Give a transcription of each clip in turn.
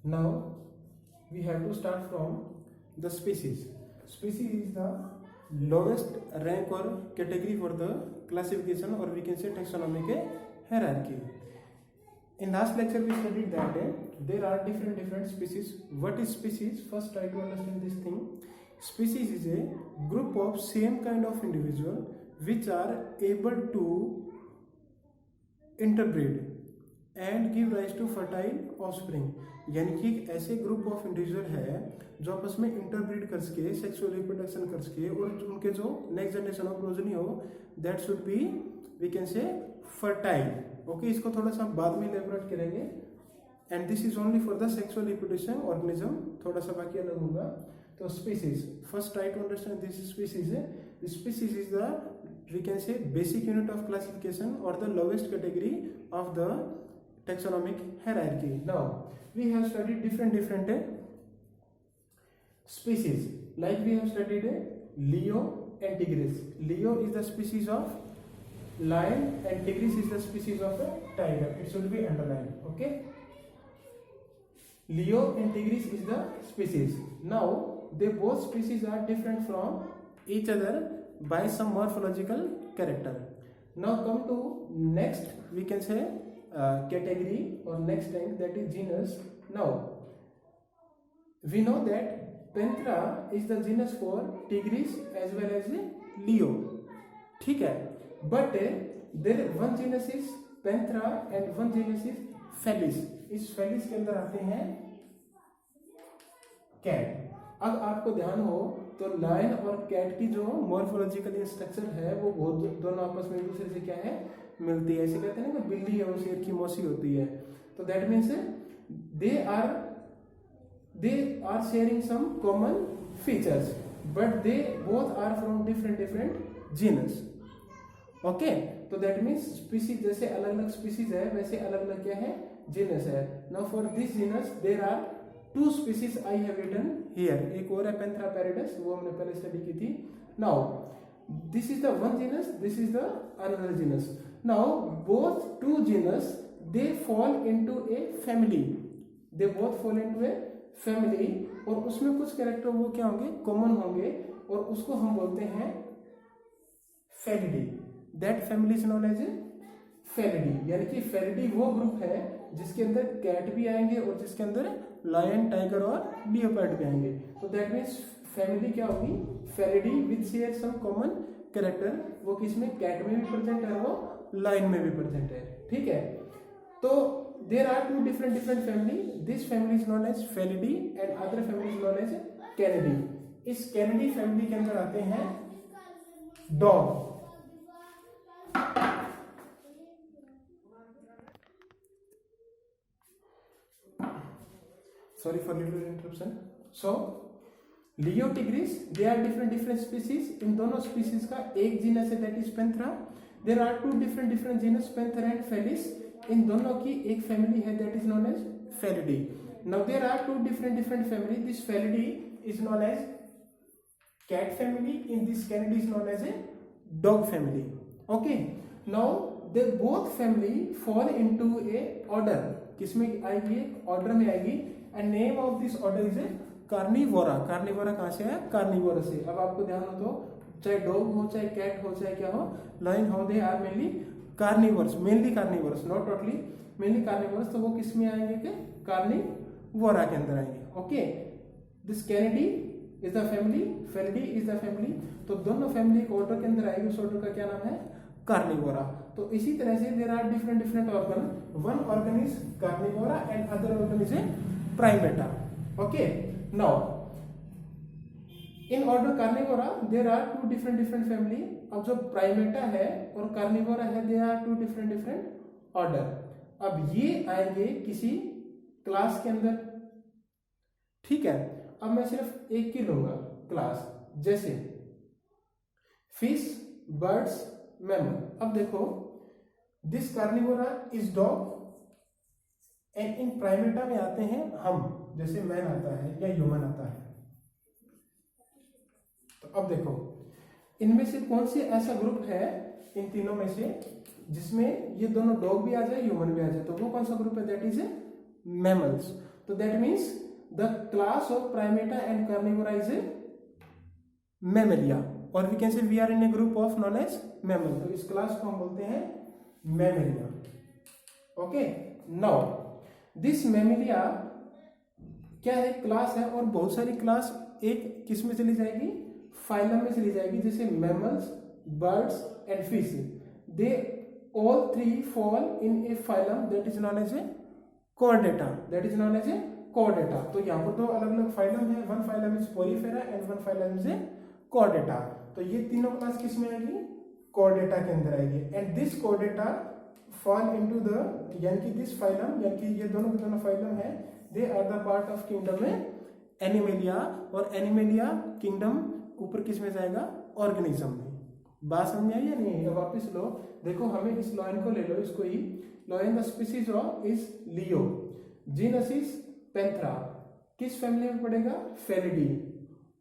Now we have to start from the species. Species is the lowest rank or category for the classification, or we can say taxonomic hierarchy. In last lecture we studied that there are different species. What is species? First try to understand this thing. Species is a group of same kind of individual which are able to interbreed and give rise to fertile offspring, यानी कि ऐसे group of individual है जो आपस में interbreed कर सके, sexual reproduction कर सके, और उनके जो नेक्स्ट जनरेशन ऑफ प्रोजनी हो that should be we can say fertile. Okay, इसको थोड़ा सा बाद में इलेबोरेट करेंगे. And this is only for the sexual reproduction organism, थोड़ा सा बाकी अलग होगा. तो species, first try to understand this species. Species is the we can say basic unit of classification और the lowest category of the taxonomic hierarchy. Now we have studied different species, like we have studied Leo and Tigris. Leo is the species of lion and Tigris is the species of a tiger. It should be underlined. Okay, Leo and Tigris is the species. Now they both species are different from each other by some morphological character. Now come to next we can say category or next rank, that is genus. Now we know that Panthera is the genus for Tigris as well as Leo. ठीक है, but there one genus is Panthera and one genus is Felis. इस Felis के अंदर आते हैं cat. अब आपको ध्यान हो तो लायन और कैट की जो मॉर्फोलॉजिकल स्ट्रक्चर है वो बहुत दोनों आपस में एक दूसरे से क्या है, मिलती है. ऐसे कहते हैं ना, बिल्ली है वो शेर की मौसी होती है. तो that means they are sharing some common features but they both are from different genus. Okay, तो दैट मीन्स स्पीसीज जैसे अलग अलग स्पीसीज है वैसे अलग अलग क्या है, जीनस है. Now for this genus there are two species I have written here. एक और है पैंथेरा पैरिडस, वो हमने पहले स्टडी की थी. Now this is the one genus, this is the another genus. Now both two genus they fall into a family, they both fall into a family, और उसमें कुछ कैरेक्टर वो क्या होंगे, कॉमन होंगे, और उसको हम बोलते हैं Felidae. That family is known as Felidae, यानी कि फेलिडी वो ग्रुप है जिसके अंदर कैट भी आएंगे और जिसके अंदर लायन, टाइगर और लियोपार्ड भी आएंगे. तो दैट मीन्स फैमिली क्या होगी, Felidae with share some common character. वो किसमें, कैट में भी प्रेजेंट है, वो लाइन में भी प्रेजेंट है. ठीक है, तो there are two different family. This family is known as Felidae and other family is known as Canidae. इस कैनिडी फैमिली के अंदर आते हैं dog. Sorry for little interruption. So Leo, Tigris they are different species. इन दोनों species का एक genus है that is Panthera. There are two different genus Panthera and Felis. इन दोनों की एक फैमिली है that is known as Felidae. Now there are two different family. This Felidae is known as cat family, in this Canidae is known as a dog family. Okay, now they both family fall into a order. किसमें आएगी, order में आएगी. And name of this order is a Carnivora. Carnivora कहां से है, Carnivora से. अब आपको ध्यान हो तो चाहे डॉग हो, चाहे कैट हो, चाहे क्या हो, लाइन हो, they are mainly carnivorous. Mainly carnivorous, not totally, mainly carnivorous. तो वो किस में आएंगे कि कार्निवोरा के अंदर आएंगे. Okay, this Canidae is the family, Felidae is the family. तो दोनों फैमिली एक ऑर्डर के अंदर आएगी. उस ऑर्डर का क्या नाम है, कार्निवोरा. तो इसी तरह से there are different organ. One organ is Carnivora and other organ is a Primata. Okay, now in order carnivora there are two different family. अब जो प्राइमेटा है और कार्निवोरा है they are two different order. अब ये आएंगे किसी class के अंदर. ठीक है, अब मैं सिर्फ एक की लूंगा क्लास, जैसे फिश, बर्ड्स, मैमल. अब देखो this Carnivora is dog and in Primata में आते हैं हम, जैसे मैन आता है या ह्यूमन आता है. तो अब देखो इनमें से कौन से ऐसा ग्रुप है इन तीनों में से जिसमें ये दोनों डॉग भी आ जाए, ह्यूमन भी आ जाए. तो वो कौन सा ग्रुप है, दैट इज मैमल्स. तो that means the class of Primata and Carnivora is Mammalia, और we can say we are in a group of known as mammal, तो इस क्लास को हम बोलते हैं Mammalia. Okay, now this Mammalia क्या है, क्लास है, और बहुत सारी क्लास एक किस में चली जाएगी, फाइलम में चली जाएगी, जैसे mammals, birds and fish, they all three fall in a phylum that is known as a Chordata, that is known as a Chordata. तो यहाँ पर दो अलग अलग फाइलम है, one phylum is Porifera and one phylum is a Chordata. तो ये तीनों क्लास किस में आएगी, कॉर्डेटा के अंदर आएगी, and this Chordata fall into the, यानी कि दिस फाइलम, यानी कि ये दोनों के दोनों फाइलम है, they are the part of kingdom में एनिमेलिया, और एनिमेलिया किंगडम ऊपर किस में जाएगा, ऑर्गेनिज्म में। बात समझ आई या नहीं? अब वापिस लो, देखो हमें इस लॉयन को ले लो, इसको ही, lion the species of is Leo, genus is Panthera, किस फैमिली में पड़ेगा, फेलिडी,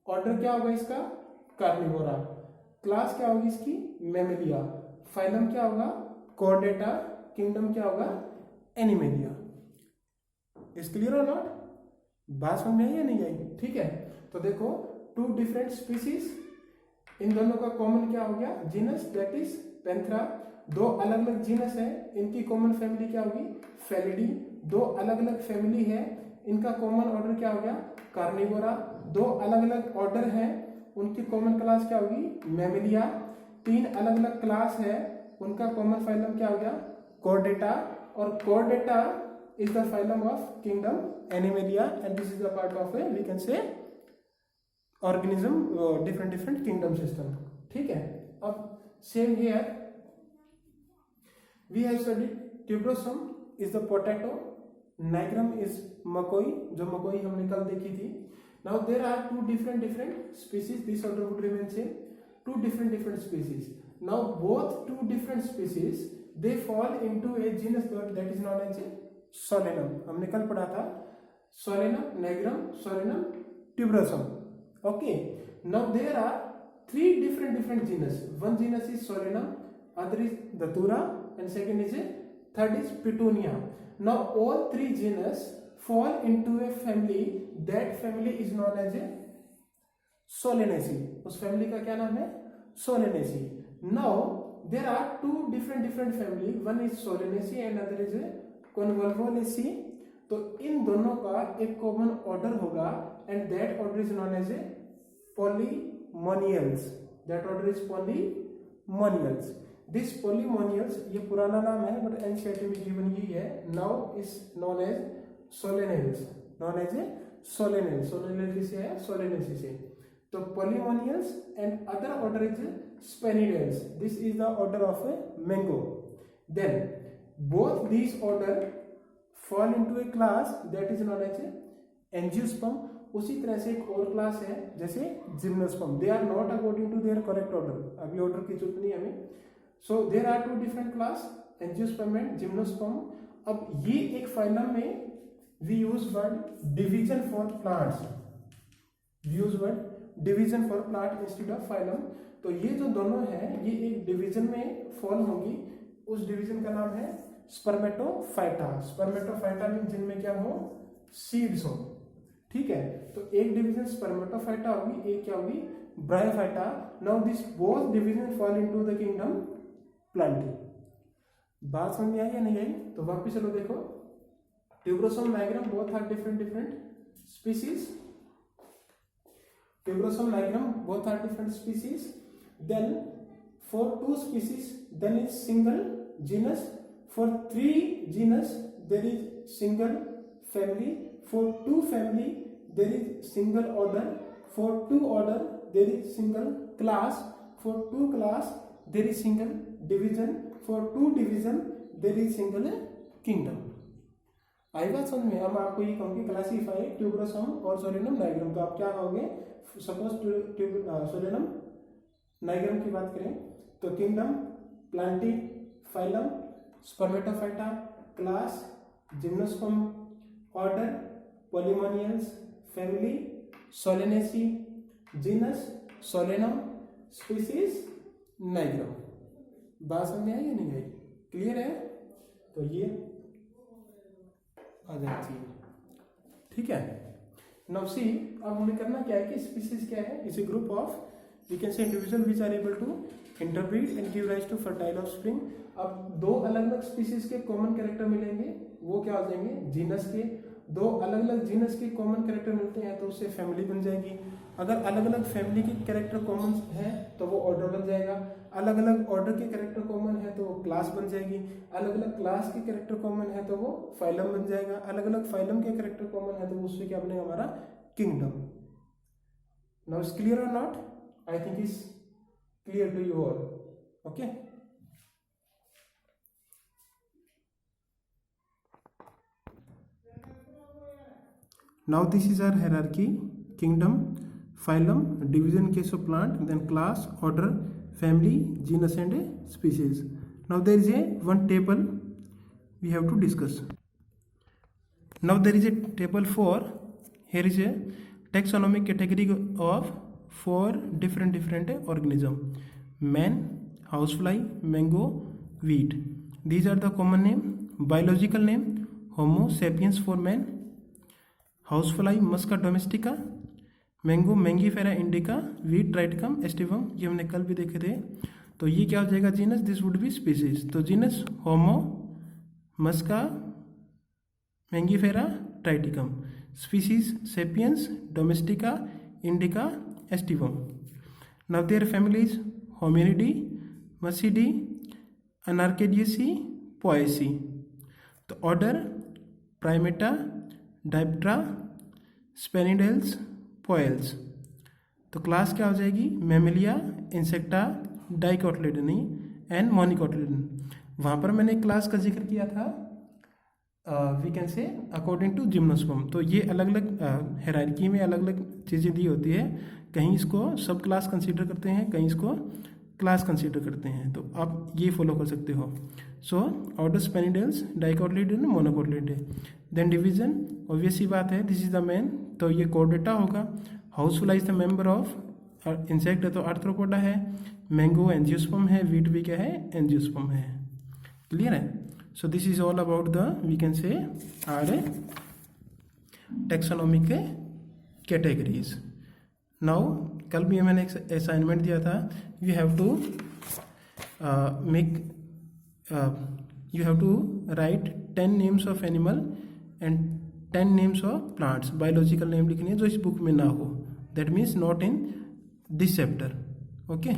ऑर्डर क्या होगा इसका, कार्निवोरा, क्लास क्या होगी इसकी, मैमेलिया, फाइलम क्या होगा, कॉर्डेटा, किंगडम क्या होगा, एनिमेलिया। इज क्लियर और नॉट? बात समझ में आई या नहीं आई? ठीक है, तो देखो टू डिफरेंट स्पीसीज, इन दोनों का कॉमन क्या हो गया, जीनस दैट इज पेंथ्रा, दो अलग अलग जीनस है, इनकी कॉमन फैमिली क्या होगी, फेलिडी, दो अलग अलग फैमिली है, इनका कॉमन ऑर्डर क्या हो गया, कार्निवोरा, दो अलग अलग ऑर्डर है, उनकी कॉमन क्लास क्या होगी, मैमेलिया, तीन अलग अलग क्लास है, उनका कॉमन फाइलम क्या हो गया, कॉर्डेटा, और Chordata is the phylum of kingdom Animalia, and this is the part of a, we can say, organism, different kingdom system. ठीक है, अब same here we have studied tuberosome is the potato, nigrum is मकोई, जो मकोई हमने कल देखी थी। Now there are two different species, this order would remain same, two different species. Now both two different species they fall into a genus that is known as a Solanum, हमने कल पढ़ा था, Solanum, nigrum, Solanum, tuberosum. Okay, now there are three different genus, one genus is Solanum, other is Datura, and second is third is Petunia. Now all three genus fall into a family, that family is known as a Solanaceae, उस family का क्या नाम है, Solanaceae. Now there are two different family, one is Solanaceae and other is Convolvulaceae, तो इन दोनों का एक common order होगा, and that order is known as a Polemoniales, that order is Polemoniales. This Polemoniales, ये पुराना नाम है बट एनसीईआरटी में गिवन यही है, now is known as Solanales, known as a Solanale, Solanale से है, सोलेनेसी से। तो Polemoniales and other order is Sapindales, this is the order of a mango. Then both these order fall into a class that is known as angiosperm, उसी तरह से एक और class है जैसे gymnosperm, they are not according to their correct order, अभी order की जरूरत नहीं हमें। So there are two different class, angiosperm and gymnosperm. अब ये एक फाइलम में we use word division for plants, we use word division for plant instead of phylum. तो ये जो दोनों है ये एक डिवीजन में फॉल होंगी, उस डिवीजन का नाम है स्पर्मेटोफाइटा। स्पर्मेटोफाइटा मीन जिनमें क्या हो, सीड्स हो। ठीक है, तो एक डिवीजन स्पर्मेटोफाइटा होगी, एक क्या होगी, bryophyta. Now this both division fall into the kingdom Plantae. बात समझ में आई या नहीं आई? तो वापिस चलो देखो, tuberosum, nigrum both are different species, tuberosum, nigrum both are different species. Then for two species then is single genus, for three genus there is single family, for two family there is single order, for two order there is single class, for two class there is single division, for two division there is single kingdom. आई बात समझ में? हम आपको ये कहूँगी classify ट्यूबरोसोम और Solanum, nigrum. तो आप क्या कहोगे, सपोज सोलेनम, नाइग्रम की बात करें तो kingdom, Plantae, phylum, Spermatophyta, class, gymnosperm, order, Polemoniales, family, Solanaceae, genus, Solanum, species, nigrum. बात समझ में आई या नहीं आई? क्लियर है? तो ये आ जाती है। ठीक है। नाउ सी, अब हमें करना क्या है कि स्पीसीज क्या है, is a group of we can say individual which are able to interbreed and give rise to fertile offspring. अब दो अलग अलग स्पीसीज के कॉमन कैरेक्टर मिलेंगे, वो क्या हो जाएंगे, जीनस के। दो अलग अलग जीनस के कॉमन कैरेक्टर मिलते हैं तो उससे फैमिली बन जाएगी। अगर अलग अलग फैमिली के कैरेक्टर कॉमन है तो वो ऑर्डर बन जाएगा। अलग अलग ऑर्डर के कैरेक्टर कॉमन है तो वो क्लास बन जाएगी। अलग अलग क्लास के कैरेक्टर कॉमन है तो वो फाइलम बन जाएगा। अलग अलग फाइलम के कैरेक्टर कॉमन है तो उससे क्या बनेगा हमारा किंगडम। नाउ इज क्लियर और not? I think is clear to you all. Okay, now this is our hierarchy: kingdom, phylum, division case of plant, then class, order, family, genus and species. Now there is a one table we have to discuss. Now there is a table for, here is a taxonomic category of 4 different organism: man, housefly, mango, wheat. These are the common name. Biological name: Homo sapiens for man, housefly Musca domestica, mango Mangifera indica, wheat Triticum aestivum, ये हमने कल भी देखे थे। तो ये क्या हो जाएगा genus, this would be species. तो genus Homo, Musca, Mangifera, Triticum. Species sapiens, domestica, indica, aestivum. Now there families Hominidae, Muscidae, Anacardiaceae, Poaceae. तो order Primata, Diptera, Sapindales, Poales. तो क्लास क्या हो जाएगी, Mammalia, Insecta, Dicotyledonae and Monocotyledon. वहाँ पर मैंने class का जिक्र किया था, we can say according to gymnosperm. तो ये अलग अलग हायरार्की में अलग अलग चीज़ें दी होती है, कहीं इसको सब क्लास कंसीडर करते हैं, कहीं इसको क्लास कंसीडर करते हैं। तो आप ये फॉलो कर सकते हो। So order Sapindales, dicotyled, monocotyled. Then division, obvious सी बात है, दिस इज द मैन, तो ये कोर्डेटा होगा। Housefly is the member of insect है तो आर्थ्रोपोडा है। मैंगो एंजियोस्पर्म है, वीट भी क्या है, एंजियोस्पर्म है। क्लियर है? So this is all about the we can say our taxonomic categories. Now कल भी मैंने एक असाइनमेंट दिया था, you have to you have to write 10 names of animal and 10 names of plants. Biological name लिखनी है जो इस बुक में ना हो, that means not in this chapter. Okay.